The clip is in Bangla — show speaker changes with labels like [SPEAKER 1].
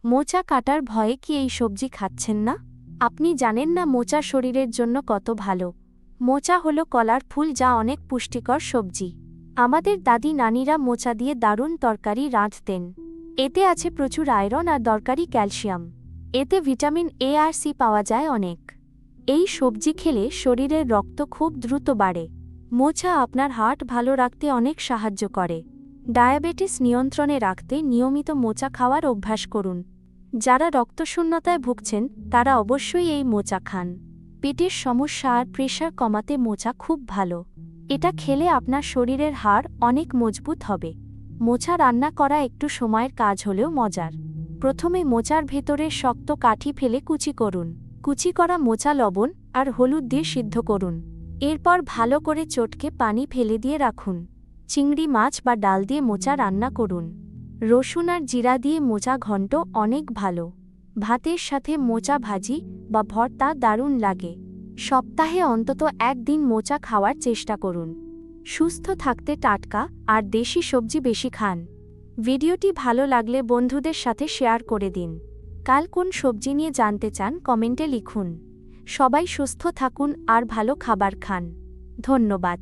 [SPEAKER 1] মোচা কাটার ভয়ে কি এই সবজি খাচ্ছেন না? আপনি জানেন না মোচা শরীরের জন্য কত ভালো। মোচা হলো কলার ফুল, যা অনেক পুষ্টিকর সবজি। আমাদের দাদি নানিরা মোচা দিয়ে দারুণ তরকারি রাঁধতেন। এতে আছে প্রচুর আয়রন আর দরকারি ক্যালসিয়াম। এতে ভিটামিন এ আর সি পাওয়া যায় অনেক। এই সবজি খেলে শরীরের রক্ত খুব দ্রুত বাড়ে। মোচা আপনার হার্ট ভালো রাখতে অনেক সাহায্য করে। ডায়াবেটিস নিয়ন্ত্রণে রাখতে নিয়মিত মোচা খাওয়ার অভ্যাস করুন। যারা রক্তশূন্যতায় ভুগছেন তারা অবশ্যই এই মোচা খান। পেটের সমস্যা আর প্রেশার কমাতে মোচা খুব ভালো। এটা খেলে আপনার শরীরের হাড় অনেক মজবুত হবে। মোচা রান্না করা একটু সময়ের কাজ হলেও মজার। প্রথমে মোচার ভেতরের শক্ত কাঠি ফেলে কুচি করুন। কুচি করা মোচা লবণ আর হলুদ দিয়ে সিদ্ধ করুন। এরপর ভালো করে চটকে পানি ফেলে দিয়ে রাখুন। চিংড়ি মাছ বা ডাল দিয়ে মোচা রান্না করুন। রসুন আর জিরা দিয়ে মোচা ঘন্ট অনেক ভালো। ভাতের সাথে মোচা ভাজি বা ভর্তা দারুণ লাগে। সপ্তাহে অন্তত একদিন মোচা খাওয়ার চেষ্টা করুন। সুস্থ থাকতে টাটকা আর দেশি সবজি বেশি খান। ভিডিওটি ভালো লাগলে বন্ধুদের সাথে শেয়ার করে দিন। কাল কোন সবজি নিয়ে জানতে চান কমেন্টে লিখুন। সবাই সুস্থ থাকুন আর ভালো খাবার খান। ধন্যবাদ।